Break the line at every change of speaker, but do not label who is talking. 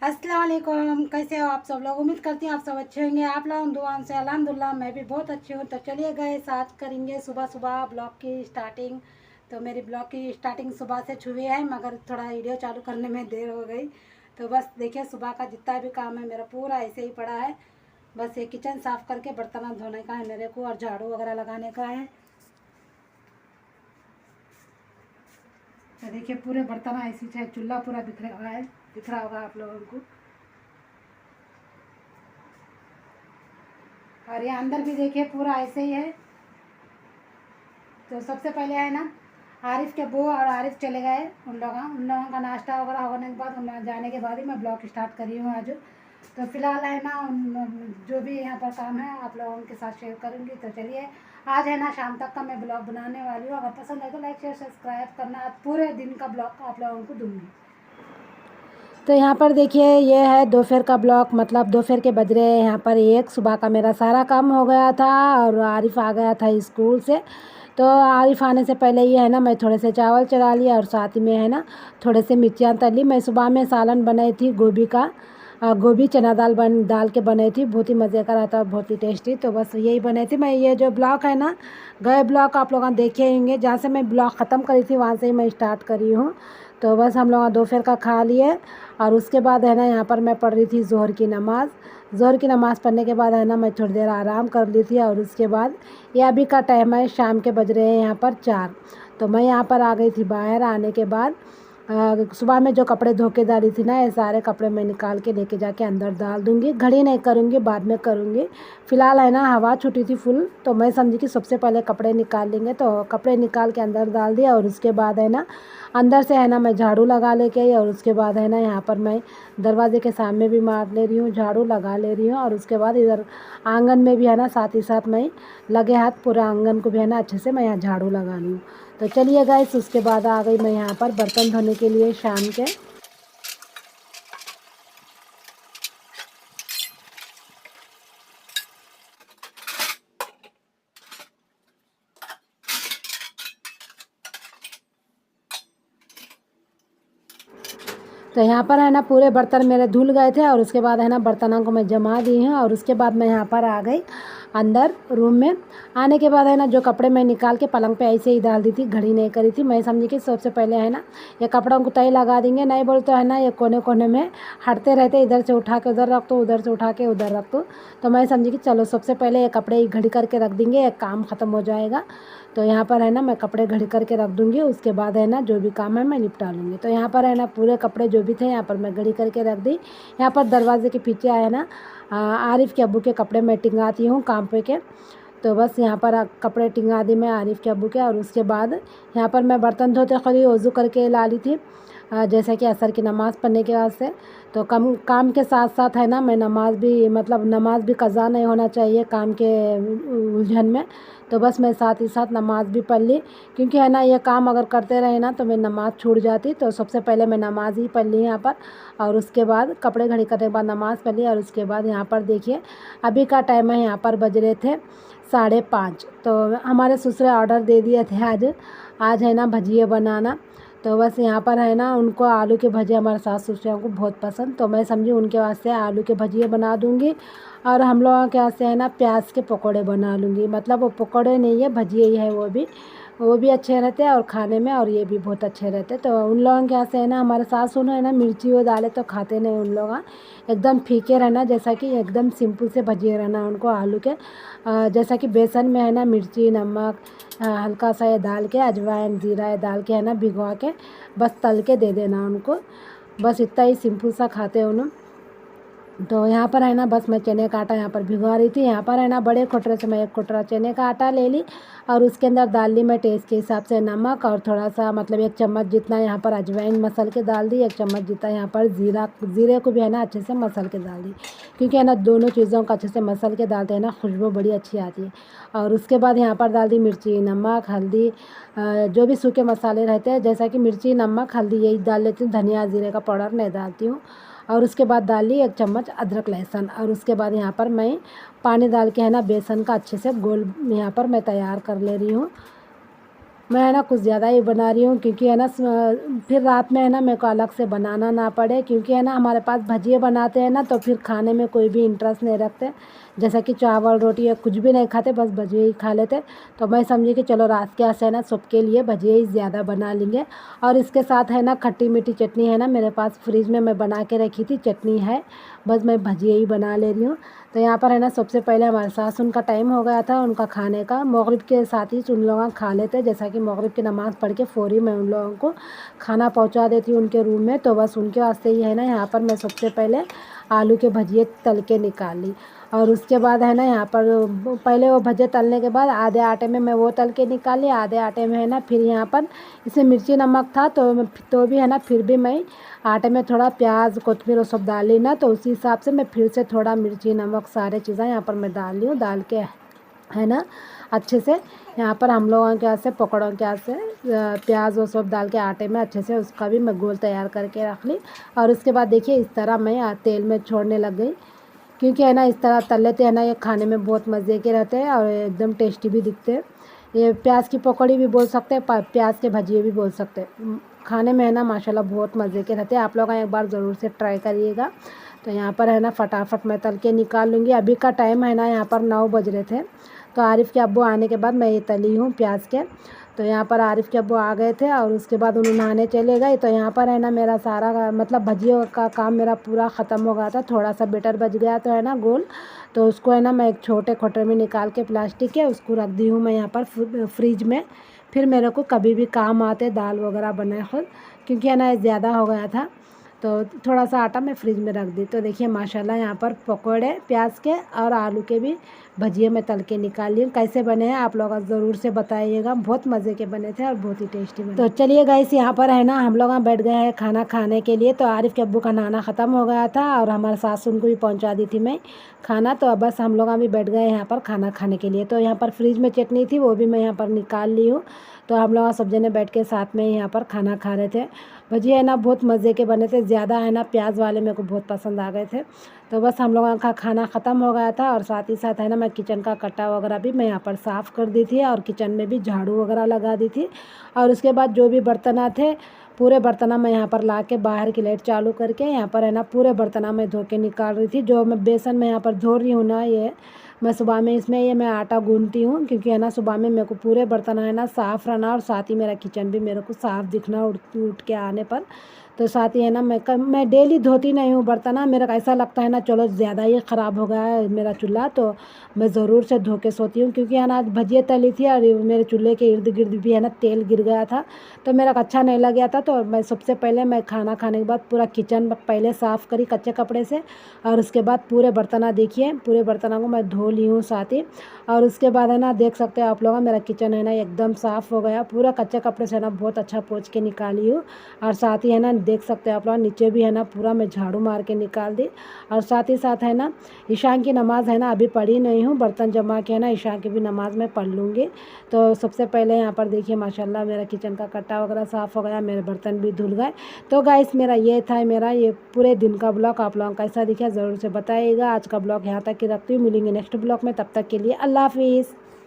अस्सलाम वालेकुम। कैसे हो आप सब लोग? उम्मीद करती हूँ आप सब अच्छे होंगे। आप लोग दुआ से अल्हम्दुलिल्लाह मैं भी बहुत अच्छी हूँ। तो चलिए गए आज करेंगे सुबह सुबह ब्लॉग की स्टार्टिंग। तो मेरी ब्लॉग की स्टार्टिंग सुबह से हुई है, मगर थोड़ा वीडियो चालू करने में देर हो गई। तो बस देखिए सुबह का जितना भी काम है मेरा पूरा ऐसे ही पड़ा है। बस ये किचन साफ़ करके बर्तन धोने का है मेरे को, और झाड़ू वगैरह लगाने का है। तो देखिए पूरे बर्तन ऐसी चाहे चूल्हा पूरा बिखरा हुआ है, दिख रहा होगा आप लोगों को। और ये अंदर भी देखिए पूरा ऐसे ही है। तो सबसे पहले है ना, आरिफ के बो और आरिफ चले गए उन लोगों का नाश्ता वगैरह होने के बाद, उन जाने के बाद ही मैं ब्लॉग स्टार्ट करी हूँ आज। तो फिलहाल है ना जो भी यहाँ पर काम है आप लोगों के साथ शेयर करूँगी। तो चलिए आज है ना शाम तक का मैं ब्लॉग बनाने वाली हूँ। अगर पसंद है तो लाइक शेयर सब्सक्राइब करना। आज पूरे दिन का ब्लॉग आप लोगों को दूँगी। तो यहाँ पर देखिए ये है दोपहर का ब्लॉक, मतलब दोपहर के बज रहे हैं यहाँ पर एक। सुबह का मेरा सारा काम हो गया था और आरिफ आ गया था स्कूल से। तो आरिफ आने से पहले ये है ना मैं थोड़े से चावल चढ़ा लिया और साथ में है ना थोड़े से मिर्चियाँ तल ली। मैं सुबह में सालन बनाई थी गोभी का, गोभी चना दाल के बनाई थी। बहुत ही मज़े का रहता और बहुत ही टेस्टी। तो बस यही बनाई थी मैं। ये जो ब्लॉक है ना, गए ब्लॉक आप लोग देखे होंगे, जहाँ से मैं ब्लॉक ख़त्म करी थी वहाँ से ही मैं स्टार्ट करी हूँ। तो बस हम लोग दोपहर का खा लिए और उसके बाद है ना यहाँ पर मैं पढ़ रही थी ज़ोहर की नमाज़। ज़ोहर की नमाज़ पढ़ने के बाद है ना मैं थोड़ी देर आराम कर ली थी। और उसके बाद ये अभी का टाइम है, शाम के बज रहे हैं यहाँ पर 4। तो मैं यहाँ पर आ गई थी बाहर। आने के बाद सुबह में जो कपड़े धो के डाली थी ना, ये सारे कपड़े मैं निकाल के लेके जाके अंदर डाल दूँगी। घड़ी नहीं करूँगी, बाद में करूँगी। फ़िलहाल है ना हवा छूटी थी फुल, तो मैं समझी कि सबसे पहले कपड़े निकाल लेंगे। तो कपड़े निकाल के अंदर डाल दिया और उसके बाद है ना अंदर से है ना मैं झाड़ू लगा लेके आई। और उसके बाद है ना यहाँ पर मैं दरवाजे के सामने भी मार ले रही हूँ, झाड़ू लगा ले रही हूँ। और उसके बाद इधर आंगन में भी है ना साथ ही साथ मैं लगे हाथ पूरा आंगन को भी है ना अच्छे से मैं यहाँ झाड़ू लगा रही हूँ। तो चलिए गाइस, उसके बाद आ गई मैं यहाँ पर बर्तन धोने के लिए शाम के। तो यहाँ पर है ना पूरे बर्तन मेरे धुल गए थे और उसके बाद है ना बर्तनों को मैं जमा दी हूँ। और उसके बाद मैं यहाँ पर आ गई अंदर रूम में। आने के बाद है ना जो कपड़े मैं निकाल के पलंग पे ऐसे ही डाल दी थी, घड़ी नहीं करी थी। मैं समझी कि सबसे पहले है ना ये कपड़ों को तय लगा देंगे, नहीं बोल तो है ना ये कोने कोने में हटते रहते, इधर से उठा के उधर रख दो, उधर से उठा के उधर रख दो। तो मैं समझी कि चलो सबसे पहले ये कपड़े घड़ी करके रख देंगे, एक काम ख़त्म हो जाएगा। तो यहाँ पर है ना मैं कपड़े घड़ी करके रख दूँगी। उसके बाद है ना जो भी काम है मैं निपटा लूँगी। तो यहाँ पर है ना पूरे कपड़े जो भी थे यहाँ पर मैं घड़ी करके रख दी। यहाँ पर दरवाजे के पीछे आया ना आरिफ के अब्बू के कपड़े मैं टिंगाती हूँ काम पे के। तो बस यहाँ पर कपड़े टिंगा दी मैं आरिफ के अब्बू के। और उसके बाद यहाँ पर मैं बर्तन धोते खड़ी वज़ू करके ला ली थी, जैसे कि असर की नमाज़ पढ़ने के वास्ते। तो काम के साथ साथ है ना मैं नमाज़ भी, मतलब नमाज़ भी कज़ा नहीं होना चाहिए काम के उलझन में। तो बस मैं साथ ही साथ नमाज़ भी पढ़ ली, क्योंकि है ना ये काम अगर करते रहे ना तो मैं नमाज़ छूट जाती। तो सबसे पहले मैं नमाज़ ही पढ़ ली यहाँ पर। और उसके बाद कपड़े घड़ी करने के बाद नमाज़ पढ़ ली। और उसके बाद यहाँ पर देखिए अभी का टाइम है, यहाँ पर बज रहे थे 5:30। तो हमारे ससुर ऑर्डर दे दिए थे आज है ना भजिए बनाना। तो बस यहाँ पर है ना उनको आलू के भजिए हमारे सास ससुर को बहुत पसंद। तो मैं समझी उनके वास्ते आलू के भजिए बना दूँगी। और हम लोगों के वास्ते है ना प्याज के पकौड़े बना लूँगी। मतलब वो पकौड़े नहीं है, भजिए ही है। वो भी अच्छे रहते हैं और खाने में, और ये भी बहुत अच्छे रहते हैं। तो उन लोगों के यहाँ से है ना हमारे सास सुनो है ना मिर्ची वो डाले तो खाते नहीं उन लोग। एकदम फीके रहना, जैसा कि एकदम सिंपल से भजिए रहना उनको आलू के। जैसा कि बेसन में है ना मिर्ची नमक हल्का सा ये डाल के, अजवाइन ज़ीरा ये डाल के है ना भिगवा के बस तल के दे देना उनको। बस इतना ही सिंपल सा खाते हैं उन्होंने। तो यहाँ पर है ना बस मैं चने का आटा यहाँ पर भिगवा रही थी। यहाँ पर है ना बड़े कोटरे से मैं 1 कोटरा चने का आटा ले ली। और उसके अंदर डाल ली मैं टेस्ट के हिसाब से नमक, और थोड़ा सा मतलब 1 चम्मच जितना यहाँ पर अजवाइन मसल के डाल दी। 1 चम्मच जितना यहाँ पर ज़ीरे को भी है ना अच्छे से मसल के डाल दी, क्योंकि है ना दोनों चीज़ों को अच्छे से मसल के डालते हैं ना खुशबू बड़ी अच्छी आती है। और उसके बाद यहाँ पर डाल दी मिर्ची नमक हल्दी, जो भी सूखे मसाले रहते हैं, जैसा कि मिर्ची नमक हल्दी यही डाल लेती हूँ, धनिया ज़ीरे का पाउडर नहीं डालती हूँ। और उसके बाद डाल ली 1 चम्मच अदरक लहसुन। और उसके बाद यहाँ पर मैं पानी डाल के है ना बेसन का अच्छे से गोल यहाँ पर मैं तैयार कर ले रही हूँ। मैं है ना कुछ ज़्यादा ही बना रही हूँ, क्योंकि है ना फिर रात में है ना मेरे को अलग से बनाना ना पड़े, क्योंकि है ना हमारे पास भजिए बनाते हैं ना तो फिर खाने में कोई भी इंटरेस्ट नहीं रखते, जैसा कि चावल रोटी या कुछ भी नहीं खाते, बस भजिए ही खा लेते। तो मैं समझी कि चलो रात के ऐसे है ना सबके लिए भजिए ही ज़्यादा बना लेंगे। और इसके साथ है ना खट्टी मीठी चटनी है ना मेरे पास फ्रिज में मैं बना के रखी थी, चटनी है, बस मैं भजिए ही बना ले रही हूँ। तो यहाँ पर है ना सबसे पहले हमारे सास उनका टाइम हो गया था उनका खाने का, मगरिब के साथ ही उन लोग खा लेते, जैसा कि मगरिब की नमाज़ पढ़ के फ़ौरी मैं उन लोगों को खाना पहुँचा देती हूँ उनके रूम में। तो बस उनके वास्ते ही है ना यहाँ पर मैं सबसे पहले आलू के भजिए तल के निकाल ली। और उसके बाद है ना यहाँ पर पहले वो भजे तलने के बाद आधे आटे में मैं वो तल के निकाली, आधे आटे में है ना फिर यहाँ पर इसमें मिर्ची नमक था तो भी है ना फिर भी मैं आटे में थोड़ा प्याज कोतमीर वो सब डाल ली ना, तो उसी हिसाब से मैं फिर से थोड़ा मिर्ची नमक सारे चीज़ें यहाँ पर मैं डाल ली हूँ, डाल के है ना अच्छे से यहाँ पर हम लोगों के हाथ से पकौड़ों के हाथ से प्याज वो सब डाल के आटे में अच्छे से उसका भी मैं गोल तैयार करके रख ली। और उसके बाद देखिए इस तरह मैं तेल में छोड़ने लग गई, क्योंकि है ना इस तरह तल लेते हैं ना ये खाने में बहुत मज़े के रहते हैं और एकदम टेस्टी भी दिखते हैं। ये प्याज की पकौड़ी भी बोल सकते हैं, प्याज के भजिए भी बोल सकते हैं, खाने में है ना माशाल्लाह बहुत मज़े के रहते हैं। आप लोग एक बार ज़रूर से ट्राई करिएगा। तो यहाँ पर है ना फटाफट मैं तल के निकाल लूँगी। अभी का टाइम है ना यहाँ पर 9 बज रहे थे, तो आरिफ़ के अब्बू आने के बाद मैं ये तली हूँ प्याज के। तो यहाँ पर आरिफ़ के अब्बू आ गए थे और उसके बाद उन्हें नहाने चले गए। तो यहाँ पर है ना मेरा सारा मतलब भजियों का काम मेरा पूरा ख़त्म हो गया था, थोड़ा सा बेटर बच गया तो है ना गोल, तो उसको है ना मैं एक छोटे खोटे में निकाल के प्लास्टिक के उसको रख दी हूँ मैं यहाँ पर फ्रिज में। फिर मेरे को कभी भी काम आते दाल वगैरह बनाए खुद, क्योंकि है ना ज़्यादा हो गया था तो थोड़ा सा आटा मैं फ्रिज में रख दी। तो देखिए माशाल्लाह यहाँ पर पकोड़े प्याज के और आलू के भी भजिए मैं तल के निकाल ली हूँ। कैसे बने हैं आप लोग ज़रूर से बताइएगा, बहुत मज़े के बने थे और बहुत ही टेस्टी बने। तो चलिए गाइस यहाँ पर है ना हम लोग बैठ गए हैं खाना खाने के लिए। तो आरिफ़ के अब्बू का नहाना ख़त्म हो गया था और हमारे सास उनको भी पहुँचा दी थी मैं खाना, तो अब बस हम लोग भी बैठ गए यहाँ पर खाना खाने के लिए। तो यहाँ पर फ्रिज में चटनी थी वो भी मैं यहाँ पर निकाल ली हूँ। तो हम लोग सब जने बैठ के साथ में यहाँ पर खाना खा रहे थे। भजिए है ना बहुत मज़े के बने थे, ज़्यादा है ना प्याज वाले मेरे को बहुत पसंद आ गए थे। तो बस हम लोगों का खाना ख़त्म हो गया था और साथ ही साथ है ना मैं किचन का कट्टा वगैरह भी मैं यहाँ पर साफ़ कर दी थी और किचन में भी झाड़ू वगैरह लगा दी थी। और उसके बाद जो भी बर्तन थे पूरे बर्तन मैं यहाँ पर ला के बाहर की लाइट चालू करके यहाँ पर है ना पूरे बर्तन मैं धो के निकाल रही थी। जो मैं बेसन में यहाँ पर धो रही हूँ ना ये मैं सुबह में इसमें ये मैं आटा गूंथती हूँ, क्योंकि है ना सुबह में मेरे को पूरे बर्तन है ना साफ़ रहना और साथ ही मेरा किचन भी मेरे को साफ़ दिखना उठ के आने पर। तो साथ ही है ना मैं डेली धोती नहीं हूँ बर्तन, मेरा ऐसा लगता है ना चलो ज़्यादा ही ख़राब हो गया है मेरा चूल्हा, तो मैं ज़रूर से धो के सोती हूँ। क्योंकि है ना आज भजिए तली थी और मेरे चूल्हे के इर्द गिर्द भी है ना तेल गिर गया था, तो मेरा अच्छा नहीं लग गया था। तो मैं सबसे पहले मैं खाना खाने के बाद पूरा किचन पहले साफ़ करी कच्चे कपड़े से और उसके बाद पूरे बर्तन देखिए पूरे बर्तनों को मैं धो ली हूँ साथ ही। और उसके बाद है ना देख सकते हो आप लोग मेरा किचन है ना एकदम साफ़ हो गया, पूरा कच्चे कपड़े से ना बहुत अच्छा पोंछ के निकाली हूँ। और साथ ही है ना देख सकते हो आप लोग नीचे भी है ना पूरा मैं झाड़ू मार के निकाल दी। और साथ ही साथ है ना ईशान की नमाज़ है ना अभी पढ़ी नहीं हूँ, बर्तन जमा के है ना ईशान की भी नमाज़ मैं पढ़ लूँगी। तो सबसे पहले यहाँ पर देखिए माशाल्लाह मेरा किचन का कट्टा वगैरह साफ़ हो गया, मेरे बर्तन भी धुल गए। तो गाइस मेरा ये था मेरा ये पूरे दिन का ब्लॉग, आप लोगों को कैसा दिखा ज़रूर से बताइएगा। आज का ब्लॉग यहाँ तक ही रखती हूँ, मिलेंगे नेक्स्ट ब्लॉग में, तब तक के लिए अल्लाह हाफिज़।